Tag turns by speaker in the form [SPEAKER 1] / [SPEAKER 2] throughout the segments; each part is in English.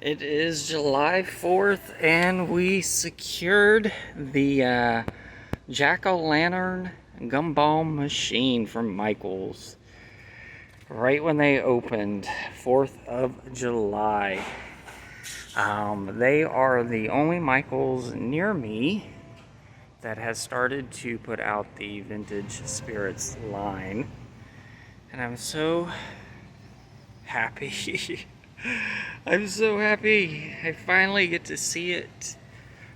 [SPEAKER 1] It is July 4th, and we secured the Jack-O-Lantern Gumball Machine from Michael's right when they opened, 4th of July. They are the only Michael's near me that has started to put out the Vintage Spirits line, and I'm so happy. I'm so happy. I finally get to see it.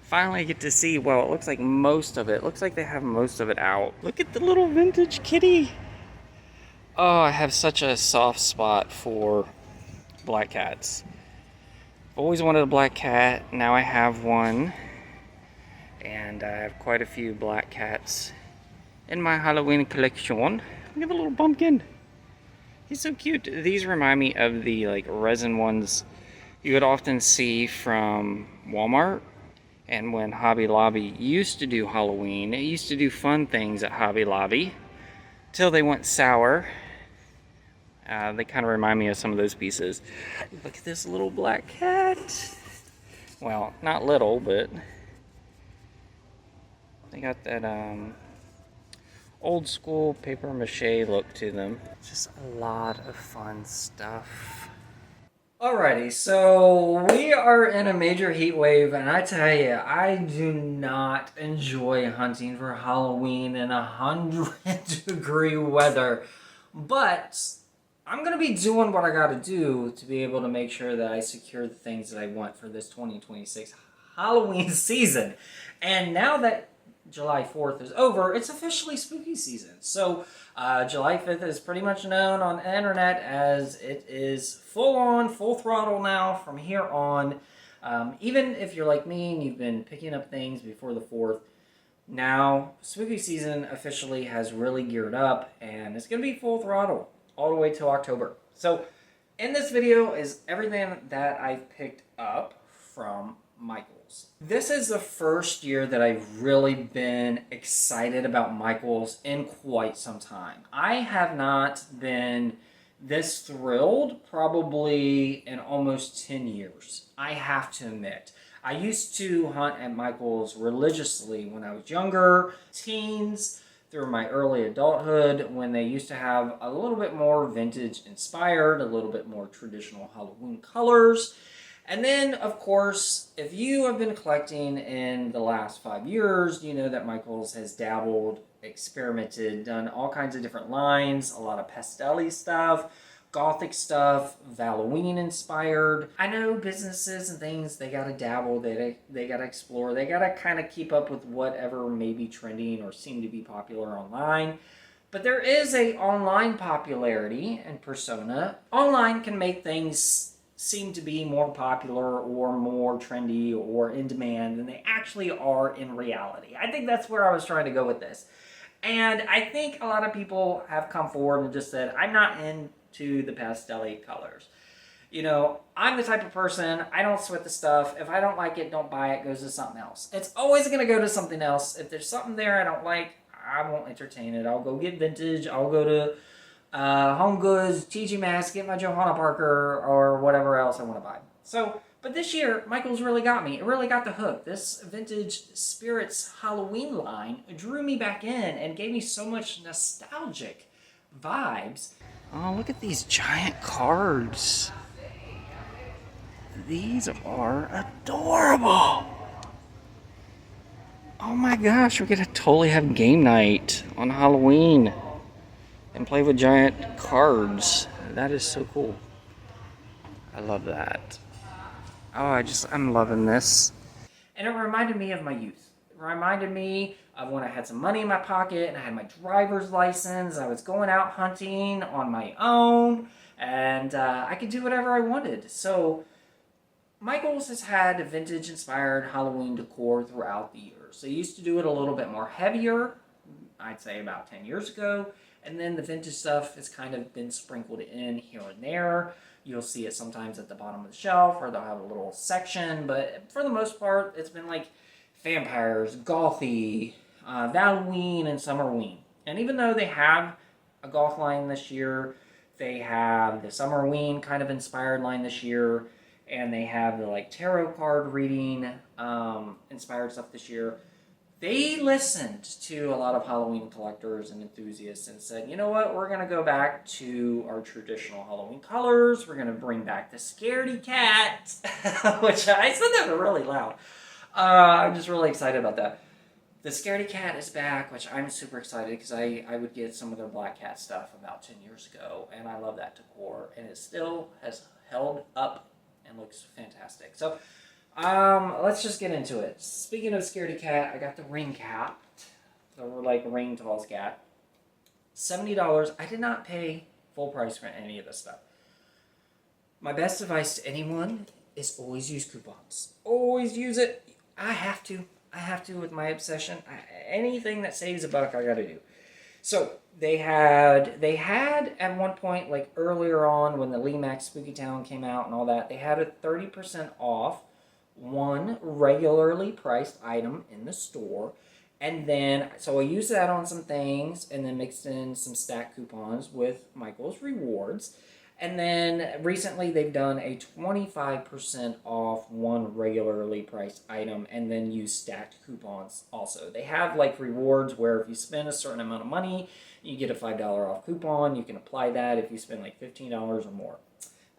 [SPEAKER 1] Finally get to see, well, it looks like most of it. Looks like they have most of it out. Look at the little vintage kitty. Oh, I have such a soft spot for black cats. I've always wanted a black cat. Now I have one. And I have quite a few black cats in my Halloween collection. Look at the little pumpkin. He's so cute. These remind me of the resin ones you would often see from Walmart. And when Hobby Lobby used to do Halloween, it used to do fun things at Hobby Lobby till they went sour. They kind of remind me of some of those pieces. Look at this little black cat. Well, not little, but they got that old school paper mache look to them. Just a lot of fun stuff. Alrighty, so we are in a major heat wave, and I tell you, I do not enjoy hunting for Halloween in 100-degree weather. But I'm going to be doing what I got to do to be able to make sure that I secure the things that I want for this 2026 Halloween season. And now that July 4th is over, it's officially spooky season. So July 5th is pretty much known on the internet as it is full on, full throttle now from here on. Even if you're like me and you've been picking up things before the 4th, now spooky season officially has really geared up, and it's going to be full throttle all the way till October. So in this video is everything that I've picked up from Michael's. This is the first year that I've really been excited about Michael's in quite some time. I have not been this thrilled probably in almost 10 years. I have to admit. I used to hunt at Michael's religiously when I was younger, teens, through my early adulthood, when they used to have a little bit more vintage inspired, a little bit more traditional Halloween colors. And then, of course, if you have been collecting in the last 5 years, you know that Michael's has dabbled, experimented, done all kinds of different lines, a lot of pastel-y stuff, gothic stuff, Halloween inspired. I know businesses and things, they gotta dabble, they gotta explore, they gotta kind of keep up with whatever may be trending or seem to be popular online. But there is a online popularity and persona. Online can make things seem to be more popular or more trendy or in demand than they actually are in reality. I think that's where I was trying to go with this. And I think a lot of people have come forward and just said, I'm not into the pastel-y colors. You know, I'm the type of person, I don't sweat the stuff. If I don't like it, don't buy it, goes to something else. It's always going to go to something else. If there's something there I don't like, I won't entertain it. I'll go get vintage, I'll go to Home Goods, TG Maxx, get my Johanna Parker, or whatever else I want to buy. So, but this year, Michael's really got me. It really got the hook. This Vintage Spirits Halloween line drew me back in and gave me so much nostalgic vibes. Oh, look at these giant cards. These are adorable. Oh my gosh, we get to totally have game night on Halloween and play with giant cards. That is so cool. I love that. Oh, I'm loving this. And it reminded me of my youth. It reminded me of when I had some money in my pocket and I had my driver's license. I was going out hunting on my own, and I could do whatever I wanted. So Michael's has had vintage-inspired Halloween decor throughout the years. They used to do it a little bit more heavier, I'd say about 10 years ago. And then the vintage stuff has kind of been sprinkled in here and there. You'll see it sometimes at the bottom of the shelf, or they'll have a little section. But for the most part, it's been like vampires, gothy, Halloween, and Summerween. And even though they have a goth line this year, they have the Summerween kind of inspired line this year. and they have the like tarot card reading inspired stuff this year. They listened to a lot of Halloween collectors and enthusiasts and said, you know what, we're going to go back to our traditional Halloween colors. We're going to bring back the Scaredy cat, which I said that really loud. I'm just really excited about that. The Scaredy cat is back, which I'm super excited because I would get some of their black cat stuff about 10 years ago, and I love that decor, and it still has held up and looks fantastic. So, let's just get into it. Speaking of Scaredy cat, I got the ring cat, the like ring toss cat. $70. I did not pay full price for any of this stuff. My best advice to anyone is always use coupons. Always use it. I have to with my obsession. Anything that saves a buck, I gotta do. So they had at one point, like earlier on when the Lemax Spooky Town came out and all that, they had a 30% off one regularly priced item in the store. And then, so I used that on some things and then mixed in some stack coupons with Michael's Rewards. And then recently they've done a 25% off one regularly priced item and then use stacked coupons also. They have like rewards where if you spend a certain amount of money, you get a $5 off coupon. You can apply that if you spend like $15 or more.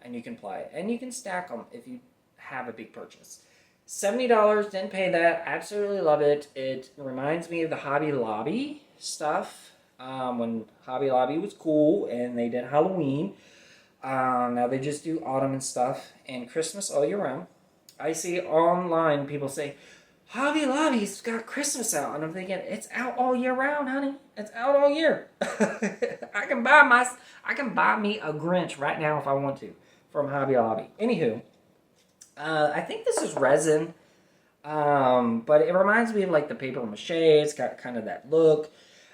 [SPEAKER 1] And you can apply it. And you can stack them if you have a big purchase. $70, didn't pay that. Absolutely love it. It reminds me of the Hobby Lobby stuff. When Hobby Lobby was cool and they did Halloween. Now they just do autumn and stuff and Christmas all year round. I see online people say, Hobby Lobby's got Christmas out. And I'm thinking, it's out all year round, honey. It's out all year. I can buy me a Grinch right now if I want to from Hobby Lobby. Anywho, I think this is resin. But it reminds me of like the paper mache. It's got kind of that look.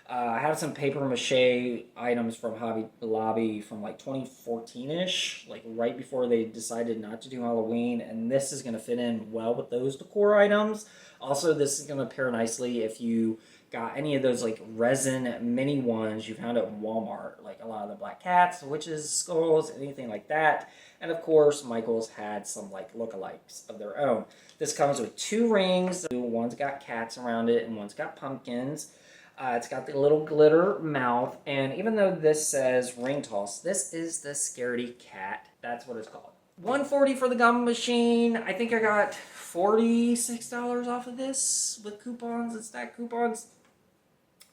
[SPEAKER 1] I have some paper mache items from Hobby Lobby from like 2014-ish, like right before they decided not to do Halloween, and this is going to fit in well with those decor items. Also, this is going to pair nicely if you got any of those like resin mini ones you found at Walmart, like a lot of the black cats, witches, skulls, anything like that. And of course, Michael's had some like lookalikes of their own. This comes with two rings. One's got cats around it and one's got pumpkins. It's got the little glitter mouth, and even though this says ring toss, this is the Scaredy cat. That's what it's called. $140 for the Gumball Machine. I think I got $46 off of this with coupons and stack coupons.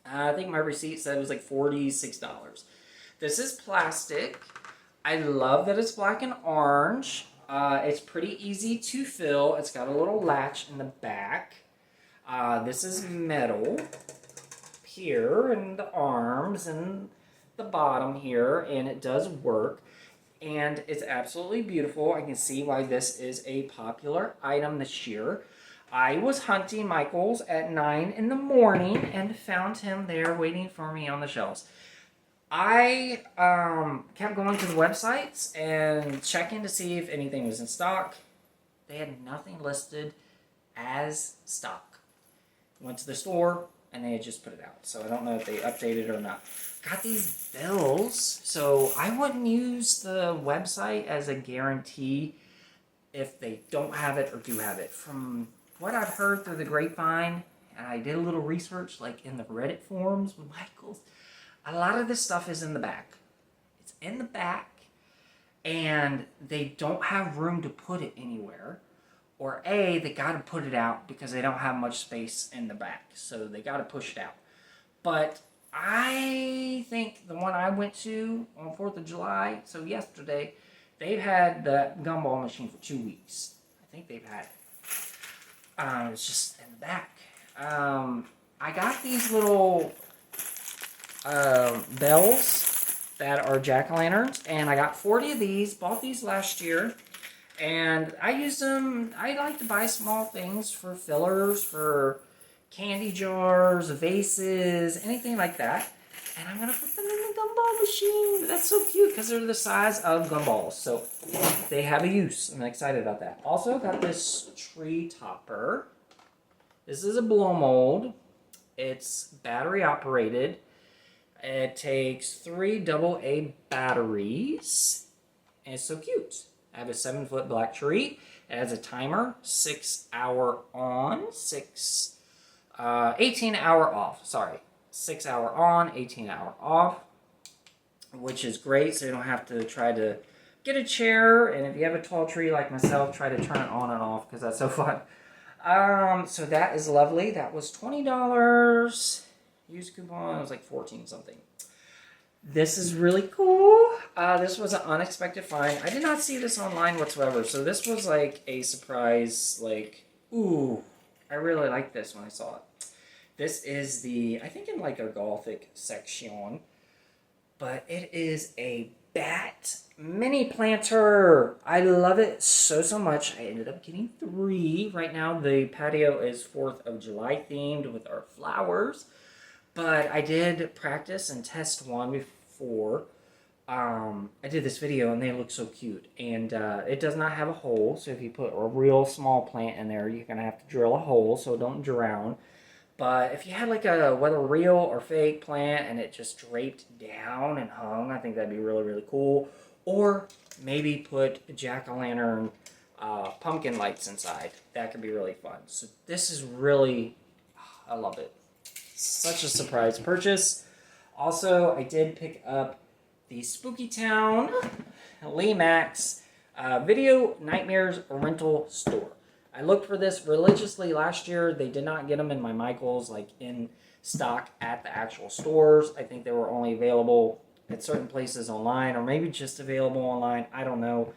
[SPEAKER 1] I think my receipt said it was like $46. This is plastic. I love that it's black and orange. It's pretty easy to fill. It's got a little latch in the back. This is metal here and the arms and the bottom here, and it does work, and it's absolutely beautiful. I can see why this is a popular item this year. I was hunting Michael's at 9 in the morning and found him there waiting for me on the shelves. I kept going to the websites and checking to see if anything was in stock. They had nothing listed as stock. Went to the store and they had just put it out. So I don't know if they updated it or not. Got these bills. So I wouldn't use the website as a guarantee if they don't have it or do have it. From what I've heard through the grapevine, and I did a little research like in the Reddit forums with Michael's, a lot of this stuff is in the back. It's in the back, and they don't have room to put it anywhere. Or A, they got to put it out because they don't have much space in the back. So they got to push it out. But I think the one I went to on 4th of July, so yesterday, they've had the Gumball Machine for 2 weeks. I think they've had it. It's just in the back. I got these little bells that are jack-o'-lanterns, and I got 40 of these. Bought these last year. And I use them, I like to buy small things for fillers, for candy jars, vases, anything like that. And I'm going to put them in the Gumball Machine. That's so cute because they're the size of gumballs. So they have a use. I'm excited about that. Also got this tree topper. This is a blow mold. It's battery operated. It takes 3 AA batteries. And it's so cute. I have a 7-foot black tree. It has a timer, 6-hour on, 18-hour off. Sorry, 6-hour on, 18-hour off, which is great. So you don't have to try to get a chair, and if you have a tall tree like myself, try to turn it on and off because that's so fun. So that is lovely. That was $20. Used coupon was like 14 something. This is really cool. This was an unexpected find. I did not see this online whatsoever, so this was like a surprise. Like, ooh, I really liked this when I saw it. This is I think in like a Gothic section, but it is a bat mini planter. I love it so much. I ended up getting 3. Right now the patio is 4th of July themed with our flowers, but I did practice and test one before I did this video, and they look so cute. And it does not have a hole, so if you put a real small plant in there, you're gonna have to drill a hole so it don't drown. But if you had like whether real or fake plant and it just draped down and hung, I think that'd be really cool. Or maybe put jack-o'-lantern pumpkin lights inside. That could be really fun. So this is really, I love it. Such a surprise purchase. Also, I did pick up the Spooky Town Lemax Video Nightmares rental store. I looked for this religiously last year. They did not get them in my Michaels, like in stock at the actual stores. I think they were only available at certain places online, or maybe just available online. I don't know.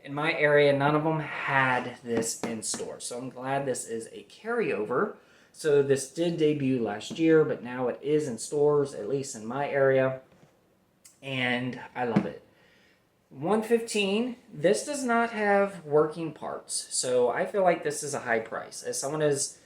[SPEAKER 1] In my area, none of them had this in store. So I'm glad this is a carryover. So this did debut last year, but now it is in stores, at least in my area. And I love it. $115. This does not have working parts, so I feel like this is a high price. As someone has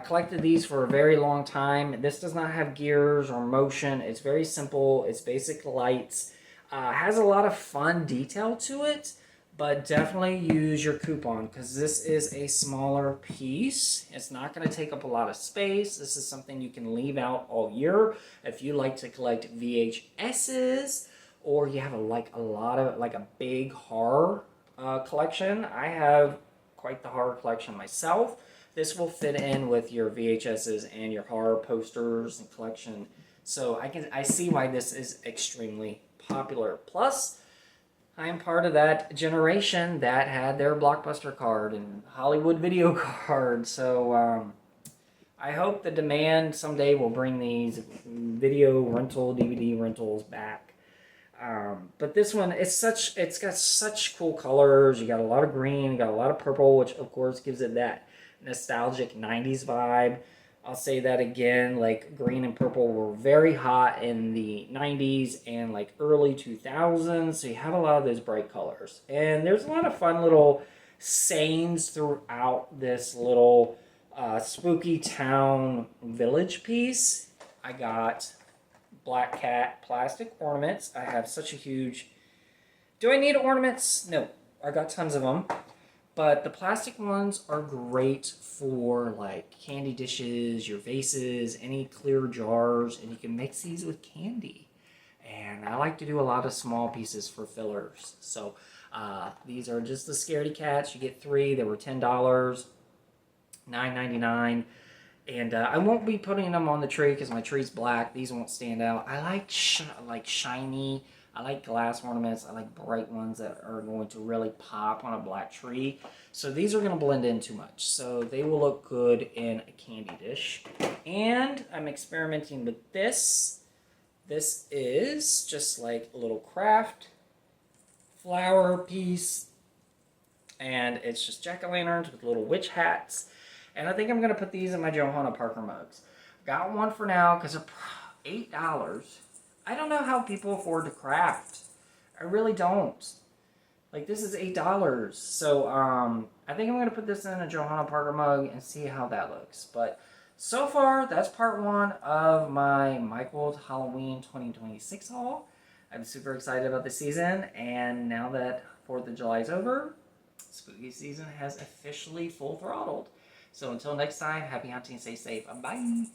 [SPEAKER 1] collected these for a very long time, this does not have gears or motion. It's very simple. It's basic lights. Has a lot of fun detail to it, but definitely use your coupon because this is a smaller piece. It's not going to take up a lot of space. This is something you can leave out all year if you like to collect VHSs. Or you have a big horror collection. I have quite the horror collection myself. This will fit in with your VHSs and your horror posters and collection. So I see why this is extremely popular. Plus, I am part of that generation that had their Blockbuster card and Hollywood video card. So I hope the demand someday will bring these video rental, DVD rentals back. But this one, it's got such cool colors. You got a lot of green, you got a lot of purple, which of course gives it that nostalgic 90s vibe. I'll say that again, like green and purple were very hot in the 90s and like early 2000s. So you have a lot of those bright colors. And there's a lot of fun little sayings throughout this little Spooky Town village piece. I got Black Cat Plastic Ornaments. I have such a huge... Do I need ornaments? No. I got tons of them. But the plastic ones are great for like candy dishes, your vases, any clear jars, and you can mix these with candy. And I like to do a lot of small pieces for fillers. So these are just the Scaredy Cats. You get 3. They were $10, $9.99. And I won't be putting them on the tree because my tree's black. These won't stand out. I like shiny. I like glass ornaments. I like bright ones that are going to really pop on a black tree. So these are going to blend in too much. So they will look good in a candy dish. And I'm experimenting with this. This is just like a little craft flower piece. And it's just jack-o'-lanterns with little witch hats. And I think I'm going to put these in my Johanna Parker mugs. Got one for now because they're $8. I don't know how people afford to craft. I really don't. Like, this is $8. So, I think I'm going to put this in a Johanna Parker mug and see how that looks. But so far, that's part 1 of my Michael's Halloween 2026 haul. I'm super excited about the season. And now that 4th of July is over, spooky season has officially full throttled. So until next time, happy hunting, stay safe, bye!